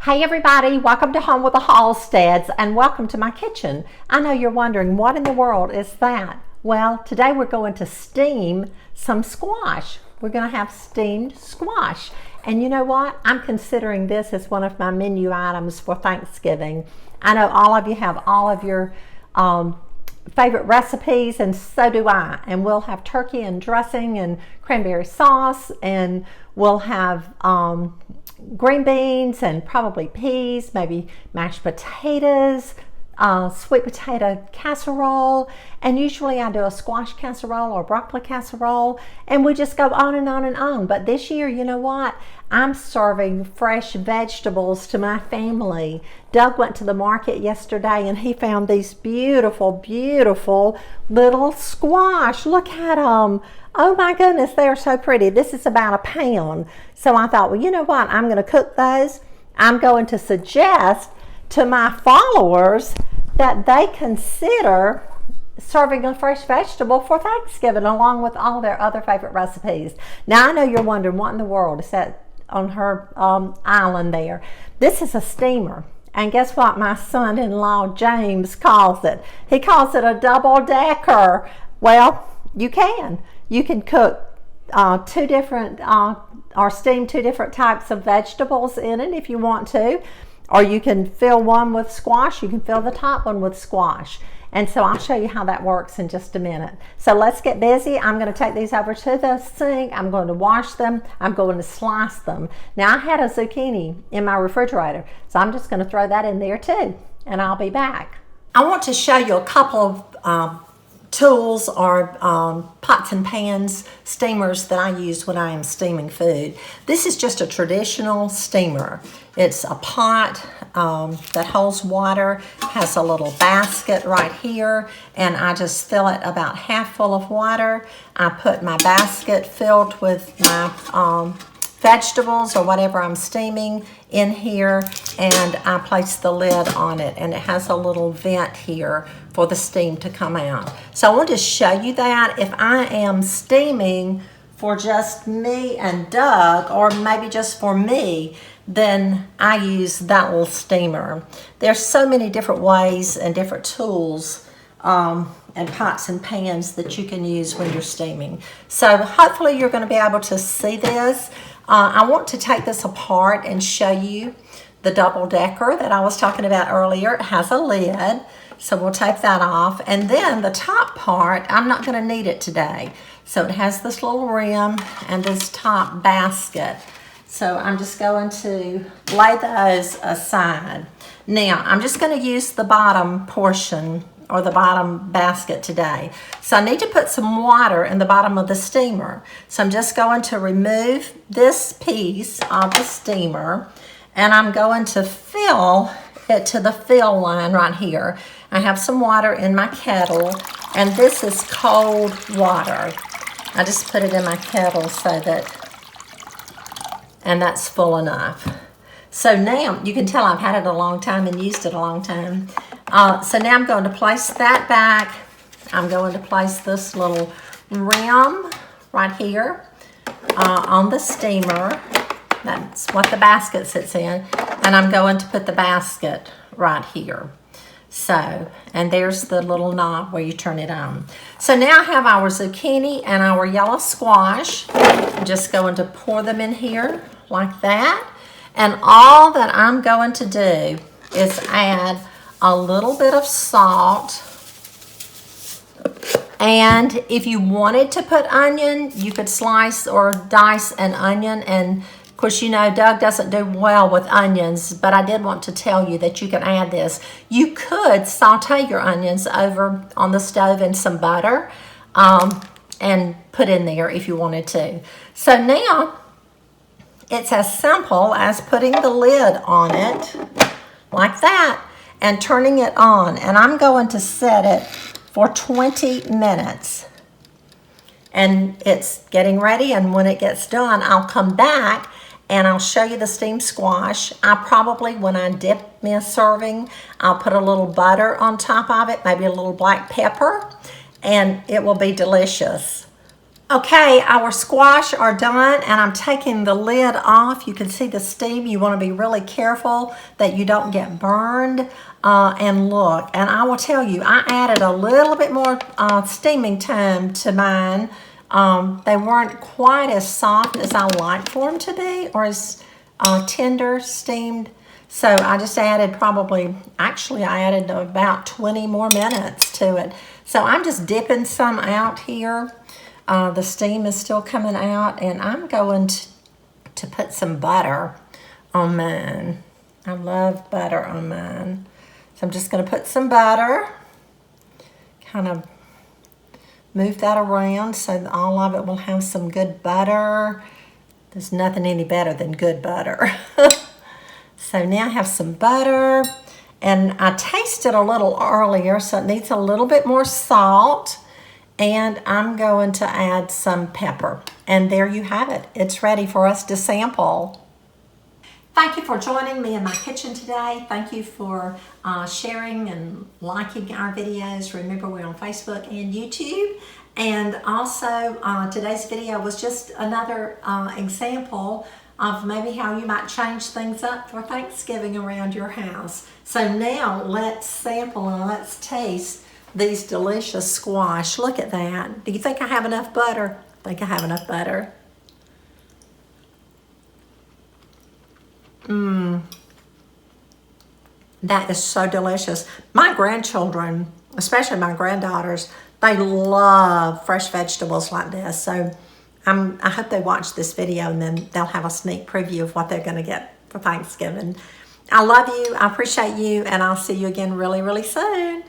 Hey everybody, welcome to Home with the Halsteads and welcome to my kitchen. I know you're wondering, what in the world is that? Well, today we're going to steam some squash. We're going to have steamed squash. And you know what? I'm considering this as one of my menu items for Thanksgiving. I know all of you have all of your favorite recipes, and so do I. And we'll have turkey and dressing and cranberry sauce, and we'll have green beans and probably peas, maybe mashed potatoes, sweet potato casserole, and usually I do a squash casserole or broccoli casserole, and we just go on and on and on. But this year, you know what? I'm serving fresh vegetables to my family. Doug went to the market yesterday and he found these beautiful, beautiful little squash. Look at them. Oh my goodness, they are so pretty. This is about a pound. So I thought, well, you know what? I'm going to cook those. I'm going to suggest to my followers that they consider serving a fresh vegetable for Thanksgiving along with all their other favorite recipes. Now I know you're wondering, what in the world is that on her island there? This is a steamer. And guess what my son-in-law James calls it? He calls it a double-decker. Well, you can cook two different or steam two different types of vegetables in it if you want to, or you can fill one with squash. You can fill the top one with squash. And so I'll show you how that works in just a minute. So let's get busy. I'm going to take these over to the sink. I'm going to wash them. I'm going to slice them. Now I had a zucchini in my refrigerator, so I'm just going to throw that in there too, and I'll be back. I want to show you a couple of tools or pots and pans, steamers that I use when I am steaming food. This is just a traditional steamer. It's a pot that holds water, has a little basket right here, and I just fill it about half full of water. I put my basket filled with my vegetables or whatever I'm steaming in here, and I place the lid on it, and it has a little vent here for the steam to come out. So I want to show you that if I am steaming for just me and Doug, or maybe just for me, then I use that little steamer. There's so many different ways and different tools and pots and pans that you can use when you're steaming. So hopefully you're going to be able to see this. I want to take this apart and show you the double-decker that I was talking about earlier. It has a lid, so we'll take that off. And then the top part, I'm not going to need it today. So it has this little rim and this top basket. So I'm just going to lay those aside. Now, I'm just going to use the bottom portion or the bottom basket today. So I need to put some water in the bottom of the steamer. So I'm just going to remove this piece of the steamer, and I'm going to fill it to the fill line right here. I have some water in my kettle, and this is cold water. I just put it in my kettle so that, and that's full enough. So now, you can tell I've had it a long time and used it a long time. So now I'm going to place that back. I'm going to place this little rim right here on the steamer. That's what the basket sits in. And I'm going to put the basket right here. So, and there's the little knob where you turn it on. So now I have our zucchini and our yellow squash. I'm just going to pour them in here like that. And all that I'm going to do is add a little bit of salt. And if you wanted to put onion, you could slice or dice an onion. And of course, you know, Doug doesn't do well with onions, but I did want to tell you that you can add this. You could saute your onions over on the stove in some butter and put in there if you wanted to. So now, it's as simple as putting the lid on it like that and turning it on. And I'm going to set it for 20 minutes. And it's getting ready, and when it gets done, I'll come back and I'll show you the steamed squash. I probably, when I dip me a serving, I'll put a little butter on top of it, maybe a little black pepper, and it will be delicious. Okay, our squash are done, and I'm taking the lid off. You can see the steam. You want to be really careful that you don't get burned. And look, and I will tell you, I added a little bit more steaming time to mine. They weren't quite as soft as I like for them to be, or as tender steamed. So I just added I added about 20 more minutes to it. So I'm just dipping some out here. The steam is still coming out, and I'm going to put some butter on mine. I love butter on mine. So I'm just going to put some butter, kind of move that around so that all of it will have some good butter. There's nothing any better than good butter. So now I have some butter, and I tasted a little earlier, so it needs a little bit more salt. And I'm going to add some pepper. And there you have it. It's ready for us to sample. Thank you for joining me in my kitchen today. Thank you for sharing and liking our videos. Remember, we're on Facebook and YouTube. And also, today's video was just another example of maybe how you might change things up for Thanksgiving around your house. So now let's sample and let's taste these delicious squash. Look at that. Do you think I have enough butter? I think I have enough butter. That is so delicious. My grandchildren, especially my granddaughters, they love fresh vegetables like this. So I hope they watch this video, and then they'll have a sneak preview of what they're going to get for Thanksgiving. I love you. I appreciate you, and I'll see you again really, really soon.